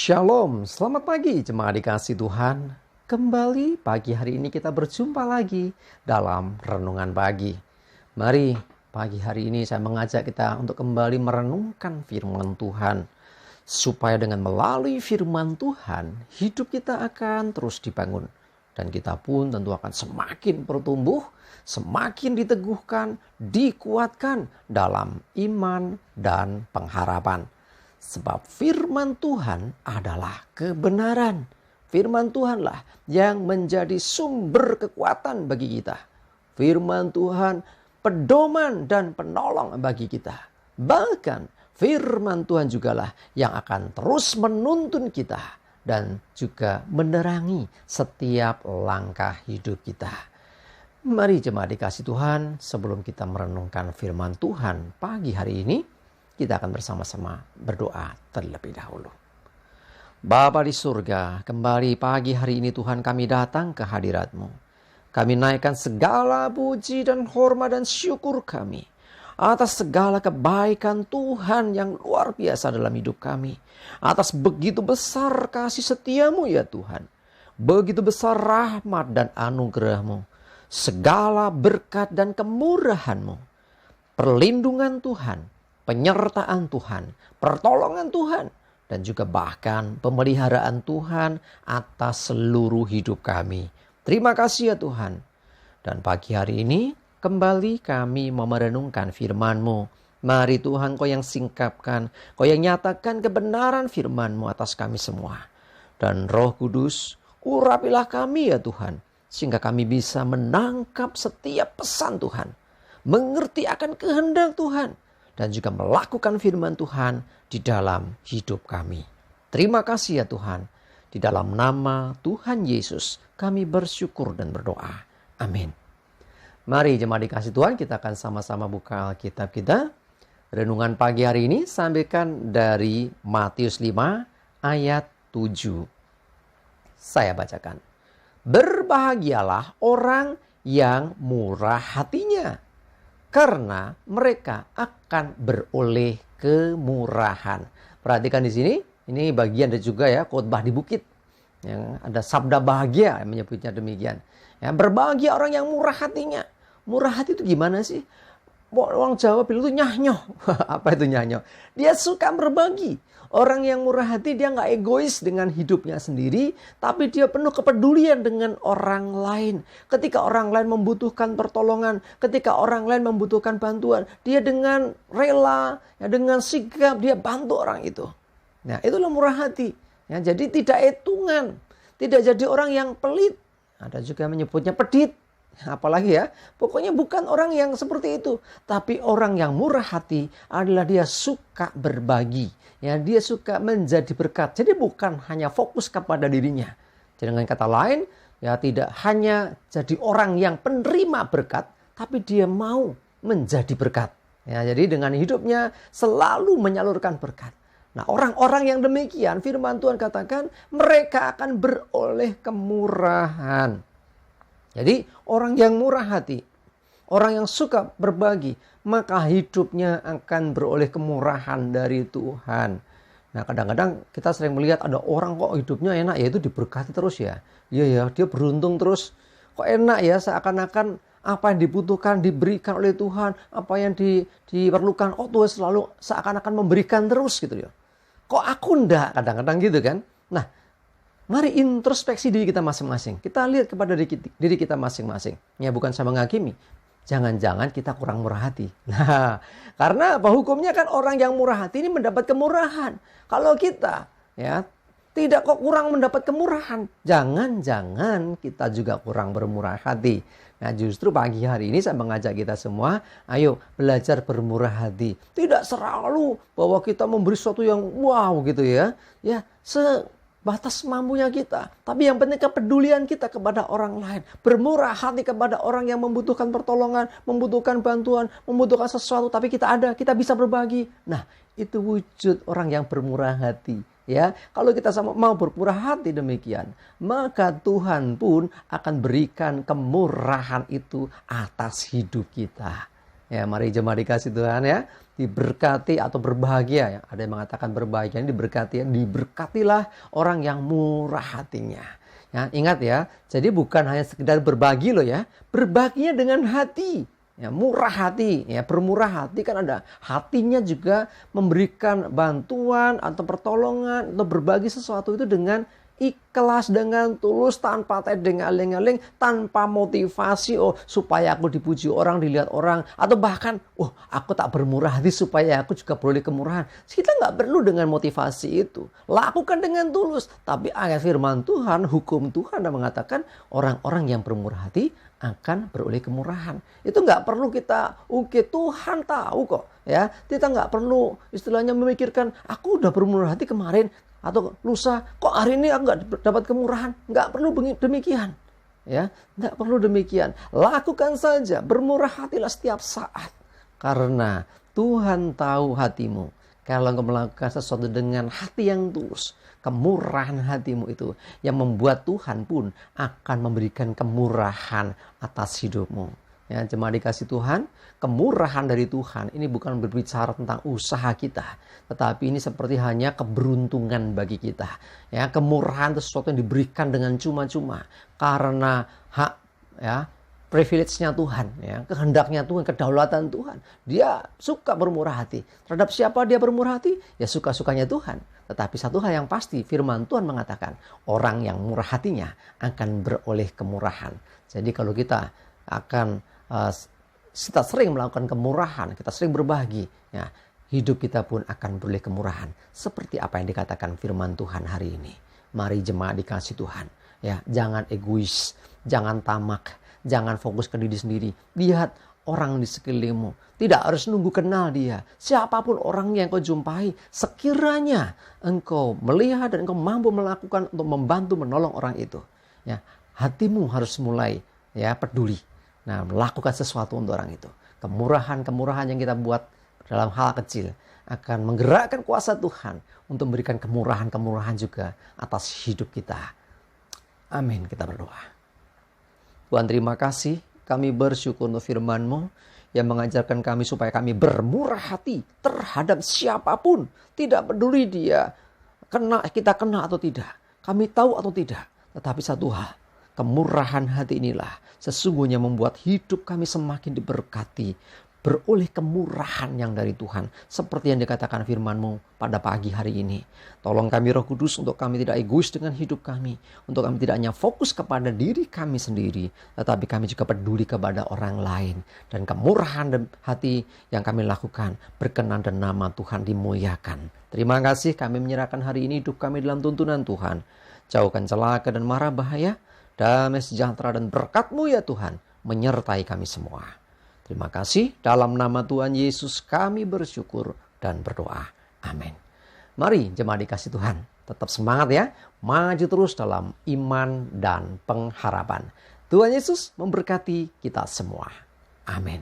Shalom, selamat pagi jemaat dikasih Tuhan. Kembali pagi hari ini kita berjumpa lagi dalam Renungan Pagi. Mari pagi hari ini saya mengajak kita untuk kembali merenungkan firman Tuhan. Supaya dengan melalui firman Tuhan, hidup kita akan terus dibangun. Dan kita pun tentu akan semakin bertumbuh, semakin diteguhkan, dikuatkan dalam iman dan pengharapan. Sebab firman Tuhan adalah kebenaran. Firman Tuhanlah yang menjadi sumber kekuatan bagi kita. Firman Tuhan pedoman dan penolong bagi kita. Bahkan firman Tuhan jugalah yang akan terus menuntun kita dan juga menerangi setiap langkah hidup kita. Mari jemaat dikasih Tuhan, sebelum kita merenungkan firman Tuhan pagi hari ini, kita akan bersama-sama berdoa terlebih dahulu. Bapa di surga, kembali pagi hari ini Tuhan kami datang ke hadirat-Mu. Kami naikkan segala puji dan hormat dan syukur kami atas segala kebaikan Tuhan yang luar biasa dalam hidup kami. Atas begitu besar kasih setia-Mu ya Tuhan. Begitu besar rahmat dan anugerah-Mu. Segala berkat dan kemurahan-Mu. Perlindungan Tuhan, penyertaan Tuhan, pertolongan Tuhan, dan juga bahkan pemeliharaan Tuhan atas seluruh hidup kami. Terima kasih ya Tuhan. Dan pagi hari ini kembali kami mau merenungkan firman-Mu. Mari Tuhan Kau yang singkapkan, Kau yang nyatakan kebenaran firman-Mu atas kami semua. Dan Roh Kudus, urapilah kami ya Tuhan, sehingga kami bisa menangkap setiap pesan Tuhan, mengerti akan kehendak Tuhan, dan juga melakukan firman Tuhan di dalam hidup kami. Terima kasih ya Tuhan. Di dalam nama Tuhan Yesus kami bersyukur dan berdoa. Amin. Mari jemaat dikasih Tuhan, kita akan sama-sama buka Alkitab kita. Renungan pagi hari ini sampaikan dari Matius 5 ayat 7. Saya bacakan. Berbahagialah orang yang murah hatinya, karena mereka akan beroleh kemurahan. Perhatikan di sini, ini bagian dari juga ya khotbah di bukit. Yang ada sabda bahagia yang menyebutnya demikian. Ya, berbahagia orang yang murah hatinya. Murah hati itu gimana sih? Orang Jawa bilang itu nyah-nyoh. Apa itu nyah-nyoh? Dia suka berbagi. Orang yang murah hati dia nggak egois dengan hidupnya sendiri, tapi dia penuh kepedulian dengan orang lain. Ketika orang lain membutuhkan pertolongan, ketika orang lain membutuhkan bantuan, dia dengan rela, ya, dengan sigap dia bantu orang itu. Nah, itulah murah hati. Ya, jadi tidak hitungan, tidak jadi orang yang pelit. Ada juga menyebutnya pedit. Apalagi ya, pokoknya bukan orang yang seperti itu. Tapi orang yang murah hati adalah dia suka berbagi. Ya, dia suka menjadi berkat. Jadi bukan hanya fokus kepada dirinya. Jadi dengan kata lain, ya tidak hanya jadi orang yang penerima berkat, tapi dia mau menjadi berkat. Ya, jadi dengan hidupnya selalu menyalurkan berkat. Nah, orang-orang yang demikian, firman Tuhan katakan, mereka akan beroleh kemurahan. Jadi orang yang murah hati, orang yang suka berbagi, maka hidupnya akan beroleh kemurahan dari Tuhan. Nah, kadang-kadang kita sering melihat ada orang kok hidupnya enak, ya itu diberkati terus ya. Iya ya, dia beruntung terus. Kok enak ya, seakan-akan apa yang dibutuhkan diberikan oleh Tuhan, apa yang diperlukan, Tuhan selalu seakan-akan memberikan terus gitu ya. Kok aku enggak? Kadang-kadang gitu kan. Nah, mari introspeksi diri kita masing-masing. Kita lihat kepada diri kita masing-masing. Ya, bukan sama menghakimi. Jangan-jangan kita kurang murah hati. Nah, karena apa? Hukumnya kan orang yang murah hati ini mendapat kemurahan. Kalau kita ya tidak kok kurang mendapat kemurahan, jangan-jangan kita juga kurang bermurah hati. Nah, justru pagi hari ini saya mengajak kita semua, ayo belajar bermurah hati. Tidak selalu bahwa kita memberi sesuatu yang wow gitu ya. Ya, batas mampunya kita. Tapi yang penting kepedulian kita kepada orang lain. Bermurah hati kepada orang yang membutuhkan pertolongan, membutuhkan bantuan, membutuhkan sesuatu. Tapi kita ada, kita bisa berbagi. Nah, itu wujud orang yang bermurah hati. Ya, kalau kita sama mau bermurah hati demikian, maka Tuhan pun akan berikan kemurahan itu atas hidup kita. Ya, mari jemaat dikasih Tuhan ya, diberkati atau berbahagia ya. Ada yang mengatakan berbahagia, ini diberkati ya. Diberkatilah orang yang murah hatinya. Ya, ingat ya, jadi bukan hanya sekedar berbagi loh ya, berbaginya dengan hati. Ya, murah hati, ya bermurah hati kan ada hatinya juga memberikan bantuan atau pertolongan atau berbagi sesuatu itu dengan ikhlas, dengan tulus, tanpa tedeng aling-aling, tanpa motivasi supaya aku dipuji orang, dilihat orang, atau bahkan aku tak bermurah hati supaya aku juga beroleh kemurahan. Kita nggak perlu dengan motivasi itu, lakukan dengan tulus. Tapi ayat firman Tuhan, hukum Tuhan yang mengatakan orang-orang yang bermurah hati akan beroleh kemurahan. Itu nggak perlu kita Tuhan tahu kok ya. Kita nggak perlu istilahnya memikirkan aku udah bermurah hati kemarin atau lusa kok hari ini aku nggak dapat kemurahan. Nggak perlu demikian ya, nggak perlu demikian. Lakukan saja, bermurah hatilah setiap saat karena Tuhan tahu hatimu. Kalau engkau melakukan sesuatu dengan hati yang tulus, kemurahan hatimu itu yang membuat Tuhan pun akan memberikan kemurahan atas hidupmu. Ya, jemaat dikasih Tuhan, kemurahan dari Tuhan ini bukan berbicara tentang usaha kita, tetapi ini seperti hanya keberuntungan bagi kita. Ya, kemurahan itu sesuatu yang diberikan dengan cuma-cuma karena hak ya, privilege-nya Tuhan, ya, kehendaknya Tuhan, kedaulatan Tuhan. Dia suka bermurah hati. Terhadap siapa dia bermurah hati? Ya suka-sukanya Tuhan. Tetapi satu hal yang pasti, firman Tuhan mengatakan, orang yang murah hatinya akan beroleh kemurahan. Jadi kalau kita akan kita sering melakukan kemurahan, kita sering berbagi, ya, hidup kita pun akan beroleh kemurahan. Seperti apa yang dikatakan firman Tuhan hari ini. Mari jemaat dikasih Tuhan, ya, jangan egois, jangan tamak. Jangan fokus ke diri sendiri. Lihat orang di sekelilingmu. Tidak harus nunggu kenal dia. Siapapun orang yang kau jumpai, sekiranya engkau melihat dan engkau mampu melakukan untuk membantu menolong orang itu, ya, hatimu harus mulai ya peduli. Nah, melakukan sesuatu untuk orang itu. Kemurahan-kemurahan yang kita buat dalam hal kecil akan menggerakkan kuasa Tuhan untuk memberikan kemurahan-kemurahan juga atas hidup kita. Amin. Kita berdoa. Tuhan, terima kasih, kami bersyukur untuk firman-Mu yang mengajarkan kami supaya kami bermurah hati terhadap siapapun. Tidak peduli dia kita kena atau tidak, kami tahu atau tidak. Tetapi satu hal, kemurahan hati inilah sesungguhnya membuat hidup kami semakin diberkati, beroleh kemurahan yang dari Tuhan. Seperti yang dikatakan firman-Mu pada pagi hari ini. Tolong kami Roh Kudus untuk kami tidak egois dengan hidup kami. Untuk kami tidak hanya fokus kepada diri kami sendiri, tetapi kami juga peduli kepada orang lain. Dan kemurahan dan hati yang kami lakukan berkenan dan nama Tuhan dimuliakan. Terima kasih, kami menyerahkan hari ini hidup kami dalam tuntunan Tuhan. Jauhkan celaka dan mara bahaya, damai sejahtera dan berkat-Mu ya Tuhan menyertai kami semua. Terima kasih, dalam nama Tuhan Yesus kami bersyukur dan berdoa. Amin. Mari jemaat dikasih Tuhan, tetap semangat ya, maju terus dalam iman dan pengharapan. Tuhan Yesus memberkati kita semua. Amin.